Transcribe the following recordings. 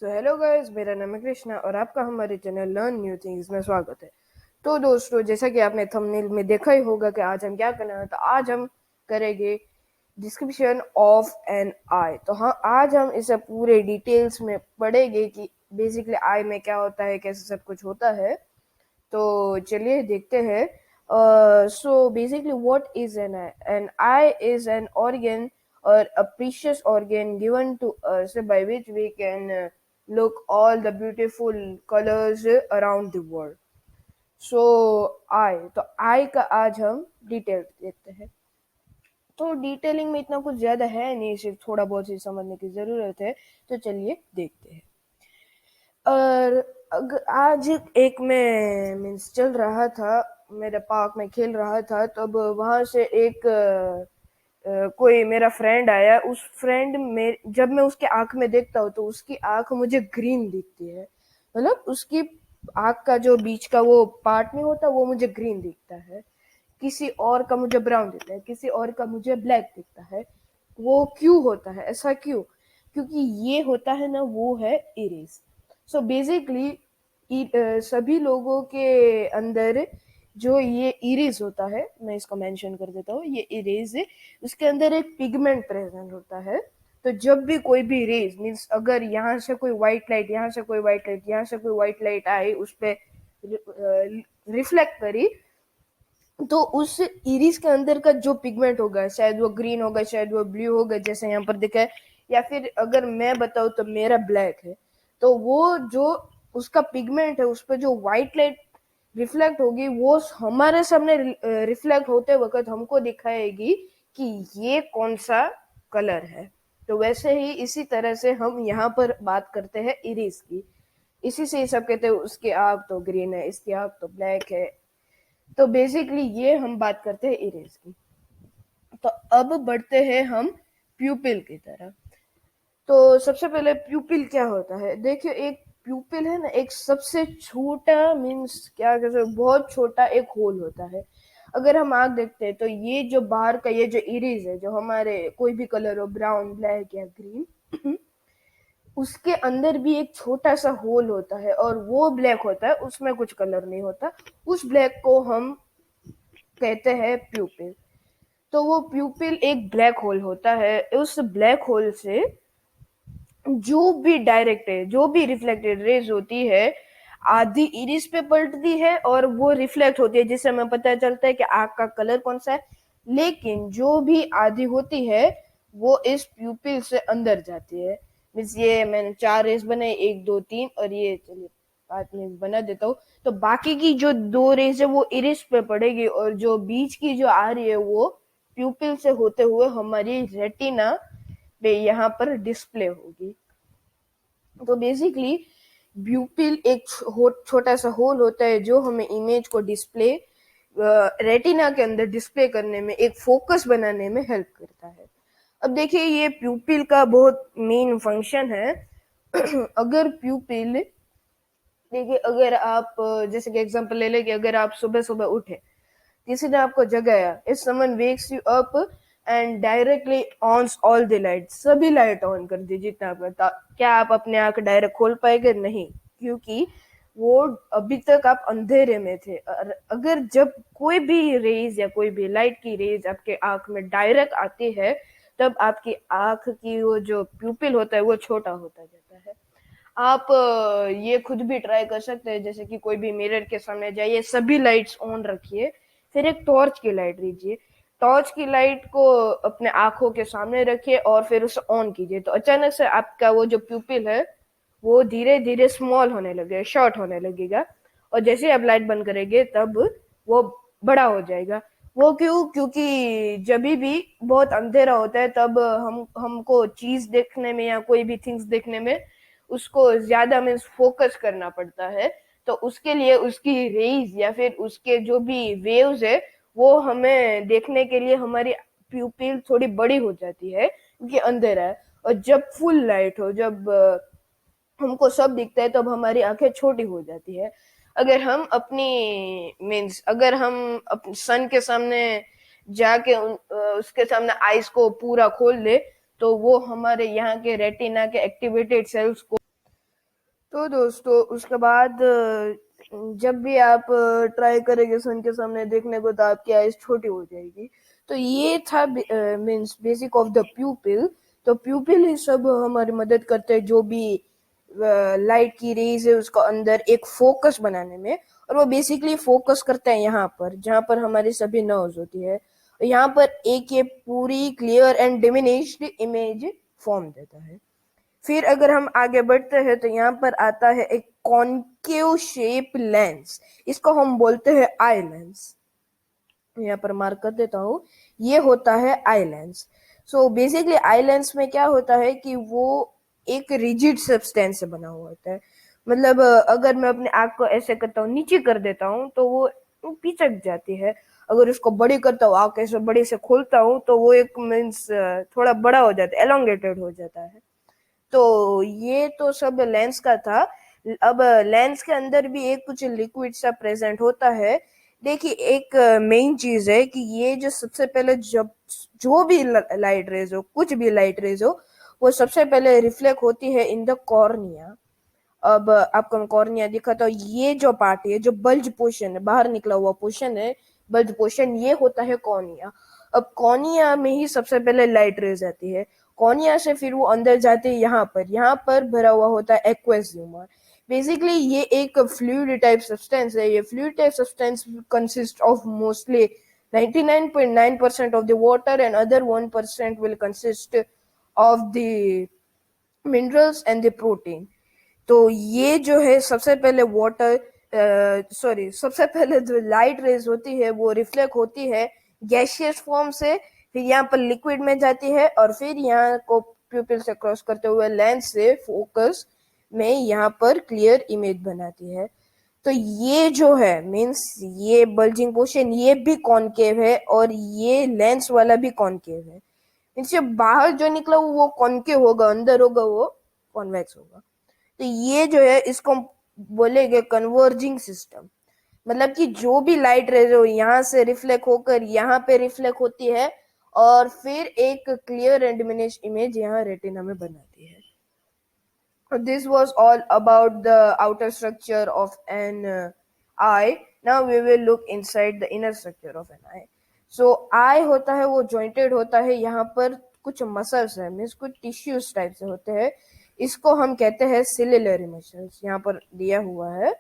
So hello guys, मेरा नाम है कृष्णा और आपका हमारे चैनल लर्न न्यू थिंग्स में स्वागत है। तो दोस्तों, जैसा कि आपने थंबनेल में देखा ही होगा कि आज हम क्या करना है, तो आज हम करेंगे डिस्क्रिप्शन ऑफ एन आई। तो हाँ, आज हम इसे पूरे डिटेल्स में पढ़ेंगे कि बेसिकली आई में क्या होता है, कैसे सब कुछ होता है। तो चलिए देखते हैं। So basically, what is an eye? An eye is an organ or a precious organ given to us by which we can look all the beautiful colors around the world. So eye, तो eye का आज हम detail देखते हैं। तो detailing में इतना कुछ ज्यादा है नहीं, सिर्फ थोड़ा बहुत ही समझने की जरूरत है। तो चलिए देखते हैं। और आज एक मैं मीन्स चल रहा था, मेरे पार्क में खेल रहा था, तब वहां से एक कोई मेरा फ्रेंड आया। उस फ्रेंड में जब मैं उसके आंख में देखता हूँ तो उसकी आंख मुझे ग्रीन दिखती है। मतलब उसकी आंख का जो बीच का वो पार्ट नहीं होता, वो मुझे ग्रीन दिखता है। किसी और का मुझे ब्राउन दिखता है, किसी और का मुझे ब्लैक दिखता है। वो क्यों होता है, ऐसा क्यों? क्योंकि ये होता है ना, वो है इरेज। सो बेसिकली सभी लोगों के अंदर जो ये इरेज होता है, मैं इसको मेंशन कर देता हूँ, ये इरेज है, उसके अंदर एक पिगमेंट प्रेजेंट होता है। तो जब भी कोई भी रेज मीन्स अगर यहाँ से कोई व्हाइट लाइट, यहाँ से कोई व्हाइट लाइट, यहाँ से कोई व्हाइट लाइट आई, उस पर रिफ्लेक्ट करी, तो उस इरिस के अंदर का जो पिगमेंट होगा, शायद वो ग्रीन होगा, शायद वो ब्लू होगा, जैसे यहाँ पर दिखा है। या फिर अगर मैं बताऊँ तो मेरा ब्लैक है। तो वो जो उसका पिगमेंट है, उस पर जो व्हाइट लाइट रिफ्लेक्ट होगी, वो हमारे सामने रिफ्लेक्ट होते वक्त हमको दिखाएगी कि ये कौन सा कलर है। तो वैसे ही इसी तरह से हम यहाँ पर बात करते हैं इरिस की। इसी से सब कहते हैं उसकी आँख तो ग्रीन है, इसकी आँख तो ब्लैक है। तो बेसिकली ये हम बात करते हैं इरेज की। तो अब बढ़ते हैं हम प्यूपिल की तरफ। तो सबसे पहले प्यूपिल क्या होता है, देखिए। एक प्यूपिल है ना, एक सबसे छोटा मीन्स क्या कहते हैं, बहुत छोटा एक होल होता है। अगर हम आग देखते हैं तो ये जो बाहर का ये जो इरेज है, जो हमारे कोई भी कलर हो, ब्राउन, ब्लैक या ग्रीन, उसके अंदर भी एक छोटा सा होल होता है और वो ब्लैक होता है, उसमें कुछ कलर नहीं होता। उस ब्लैक को हम कहते हैं प्यूपिल। तो वो प्यूपिल एक ब्लैक होल होता है। उस ब्लैक होल से जो भी डायरेक्ट है, जो भी रिफ्लेक्टेड रेज होती है, आधी इरिस पे पलटती है और वो रिफ्लेक्ट होती है, जिससे हमें पता चलता है कि आंख का कलर कौन सा है। लेकिन जो भी आधी होती है, वो इस प्यूपिल से अंदर जाती है। मीन्स ये मैंने 4 रेस बनाए, 1 2 3, और ये चलिए 5 में बना देता हूँ। तो बाकी की जो 2 रेस है वो इरिस पे पड़ेगी, और जो बीच की जो आ रही है वो प्यूपिल से होते हुए हमारी रेटिना पे यहाँ पर डिस्प्ले होगी। तो बेसिकली प्यूपिल एक छोटा सा होल होता है जो हमें इमेज को डिस्प्ले, रेटिना के अंदर डिस्प्ले करने में, एक फोकस बनाने में हेल्प करता है। अब देखिए, ये प्यूपिल का बहुत मेन फंक्शन है। अगर प्यूपिल, देखिए, अगर आप जैसे कि एग्जांपल ले लें कि अगर आप सुबह सुबह उठे, किसी ने आपको जगाया, if someone wakes you up and directly ons all the light, सभी लाइट ऑन कर दी जितना आपका, क्या आप अपने आंख डायरेक्ट खोल पाएंगे? नहीं, क्योंकि वो अभी तक आप अंधेरे में थे। अगर जब कोई भी रेज या कोई भी लाइट की रेज आपके आंख में डायरेक्ट आती है, तब आपकी आंख की वो जो प्यूपिल होता है वो छोटा होता जाता है। आप ये खुद भी ट्राई कर सकते हैं, जैसे कि कोई भी मिरर के सामने जाइए, सभी लाइट्स ऑन रखिए, फिर एक टॉर्च की लाइट लीजिए, टॉर्च की लाइट को अपने आंखों के सामने रखिए और फिर उसे ऑन कीजिए। तो अचानक से आपका वो जो प्यूपिल है वो धीरे धीरे स्मॉल होने लगेगा, शॉर्ट होने लगेगा। और जैसे आप लाइट बंद करेंगे तब वो बड़ा हो जाएगा। वो क्यों? क्योंकि जब भी बहुत अंधेरा होता है तब हमको चीज देखने में या कोई भी थिंग्स देखने में उसको ज्यादा मीन्स फोकस करना पड़ता है। तो उसके लिए उसकी रेज या फिर उसके जो भी वेव्स है, वो हमें देखने के लिए हमारी प्यूपिल थोड़ी बड़ी हो जाती है, क्योंकि अंधेरा है। और जब फुल लाइट हो, जब हमको सब दिखता है, तब हमारी आंखें छोटी हो जाती है। अगर हम अपनी मीन्स अगर हम सन के सामने जाके उसके सामने आईज को पूरा खोल दे, तो वो हमारे यहाँ के रेटिना के एक्टिवेटेड सेल्स को तो दोस्तों उसके बाद जब भी आप ट्राई करेंगे सन के सामने देखने को तो आपकी आइज छोटी हो जाएगी। तो ये था मीन्स बेसिक ऑफ द प्यूपिल। तो प्यूपिल ही सब हमारी मदद करते हैं जो भी लाइट की रेज है उसको अंदर एक फोकस बनाने में। और वो बेसिकली फोकस करता है यहाँ पर जहाँ पर हमारी सभी नर्व्स होती है। यहाँ पर एक ये पूरी clear and diminished image form देता है। फिर अगर हम आगे बढ़ते हैं तो यहाँ पर आता है एक कॉन्केव शेप लेंस। इसको हम बोलते हैं आई लेंस। यहाँ पर मार्क कर देता हूँ, ये होता है eye lens. So basically eye lens में क्या होता है कि वो एक रिजिड सब्सटेंस से बना हुआ होता है। मतलब अगर मैं अपने आंख को ऐसे करता हूँ, नीचे कर देता हूँ तो वो पिचक जाती है। अगर उसको बड़ी करता हूँ, आंख ऐसे बड़ी से खोलता हूँ तो वो एक मीन्स थोड़ा बड़ा हो जाता है, एलोंगेटेड हो जाता है। तो ये तो सब लेंस का था। अब लेंस के अंदर भी एक कुछ लिक्विड सा प्रेजेंट होता है। देखिए एक मेन चीज है कि ये जो सबसे पहले जब जो भी लाइट रेज हो, कुछ भी लाइट रेज हो, वो सबसे पहले रिफ्लेक्ट होती है इन द कॉर्निया। अब आपको कॉर्निया दिखा तो ये जो पार्ट है, जो बल्ज पोर्शन है, बाहर निकला हुआ पोर्शन है, बल्ज पोर्शन, ये होता है कॉर्निया। अब कॉर्निया में ही सबसे पहले लाइट रेज आती है। कॉर्निया से फिर वो अंदर जाते हैं यहाँ पर भरा हुआ होता है एक्वस ह्यूमर। बेसिकली ये एक फ्लूइड टाइप सब्सटेंस है। ये fluid type substance consist of mostly 99.9% of the water and other 1% will consist of the minerals and the protein। तो ये जो है सबसे पहले सबसे पहले जो लाइट रेज होती है वो रिफ्लेक्ट होती है गैसियस फॉर्म से, फिर यहाँ पर लिक्विड में जाती है और फिर यहाँ को प्यूपिल से क्रॉस करते हुए लेंस से फोकस में यहाँ पर क्लियर इमेज बनाती है। तो ये जो है मीन्स ये बल्जिंग पोर्शन ये भी कॉनकेव है और ये लेंस वाला भी कॉनकेव है। मीन्स बाहर जो निकला वो कॉनकेव होगा, अंदर होगा वो कॉन्वेक्स होगा। तो ये जो है इसको बोलेंगे कन्वर्जिंग सिस्टम। मतलब कि जो भी लाइट रेज हो यहाँ से रिफ्लेक्ट होकर यहाँ पे रिफ्लेक्ट होती है और फिर एक क्लियर एंड डिमिनिश इमेज यहाँ रेटिना में बनाती है। This was all about the outer structure of an eye. Now we will look inside the inner structure of an eye. So eye होता है वो jointed होता है, यहाँ पर कुछ मसल्स है, मीन्स कुछ टिश्यूज टाइप से होते हैं। इसको हम कहते हैं सिलिलरी मसल्स। यहाँ पर दिया हुआ है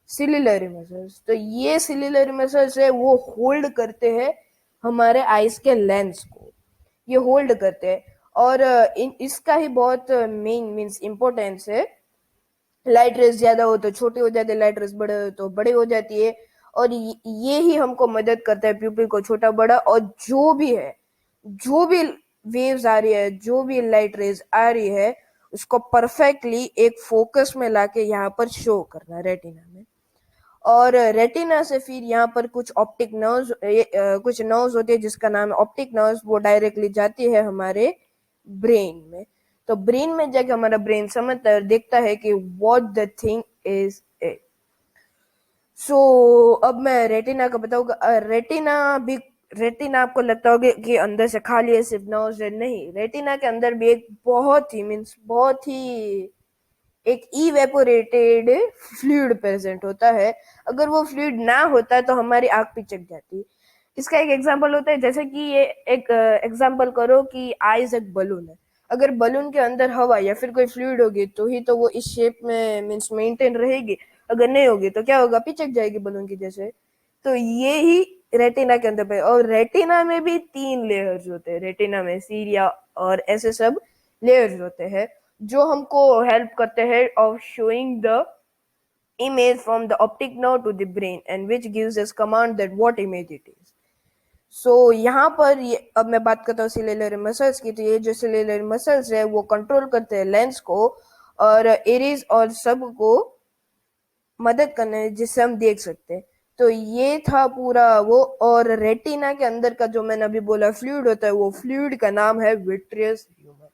सिलिलरी मसल्स। तो ये सिलिलरी मसल्स है वो होल्ड करते हैं हमारे आईज के लेंस को, ये होल्ड करते हैं। और इसका ही बहुत मेन मीन्स इम्पोर्टेंस है। लाइट रेस ज्यादा हो तो छोटी हो जाती है, लाइट रेस बड़े हो तो बड़ी हो जाती है। और ये ही हमको मदद करता है प्यूपिल को छोटा बड़ा, और जो भी है, जो भी वेव्स आ रही है, जो भी लाइट रेज आ रही है, उसको परफेक्टली एक फोकस में लाके यहाँ पर शो करना रेटिना में। और रेटिना से फिर यहाँ पर कुछ ऑप्टिक नर्व्स, कुछ नर्व्स होती है जिसका नाम है ऑप्टिक नर्व्स। वो डायरेक्टली जाती है हमारे ब्रेन में। तो ब्रेन में जाके हमारा ब्रेन समझता है और देखता है कि what the thing is it. So अब मैं रेटिना का बताऊंगा। रेटिना आपको लगता होगा कि अंदर से खाली है, सिर्फ नर्व्स है। नहीं, रेटिना के अंदर भी एक बहुत ही मीन्स बहुत ही एक इवेपोरेटेड फ्लूइड प्रेजेंट होता है। अगर वो फ्लूइड ना होता है तो हमारी आंख पिचक जाती। इसका एक एग्जांपल होता है, जैसे कि ये एक एग्जांपल करो कि आइज एक बलून है। अगर बलून के अंदर हवा या फिर कोई फ्लूइड होगी तो ही तो वो इस शेप में मीन्स मेंटेन रहेगी। अगर नहीं होगी तो क्या होगा, पिचक जाएगी बलून की जैसे। तो ये ही रेटिना के अंदर पे। और रेटिना में भी 3 लेयर्स होते हैं। रेटिना में सीरिया और ऐसे सब लेयर्स होते हैं जो हमको हेल्प करते हैं of showing the image from the optic nerve to the brain and which gives us command that what image it is। so यहाँ पर ये अब मैं बात करता हूँ सिलिलरी मसल्स की। तो ये जो सिलिलरी मसल्स है वो कंट्रोल करते हैं लेंस को और एरीज और सब को मदद करने जिससे हम देख सकते हैं। तो ये था पूरा वो। और रेटिना के अंदर का जो मैंने अभी बोला फ्लूइड होता है, वो फ्लूइड का नाम है विट्रियस ह्यूमर।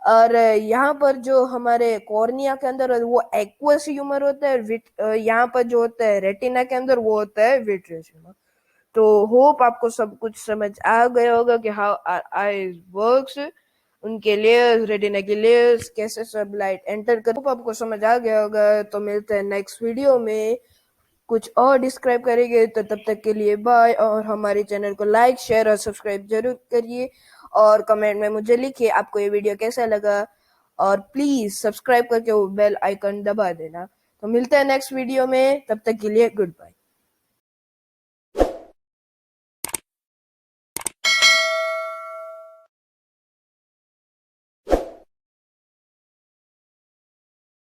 और यहाँ पर जो हमारे कॉर्निया के अंदर वो एक्वस ह्यूमर होता है। यहाँ पर जो होता है रेटिना के अंदर वो होता है विट्रियस ह्यूमर। तो होप आपको सब कुछ समझ आ गया होगा कि हाउ आवर आईज वर्क्स। उनके लेयर्स, रेटिना के लेयर्स, कैसे सब लाइट एंटर कर, आपको समझ आ गया होगा। तो मिलते हैं नेक्स्ट वीडियो में, कुछ और डिस्क्राइब करेंगे। तो तब तक के लिए बाय, और हमारे चैनल को लाइक, शेयर और सब्सक्राइब जरूर करिए, और कमेंट में मुझे लिखिए आपको ये वीडियो कैसा लगा, और प्लीज सब्सक्राइब करके वो बेल आइकन दबा देना। तो मिलते हैं नेक्स्ट वीडियो में, तब तक के लिए गुड बाय।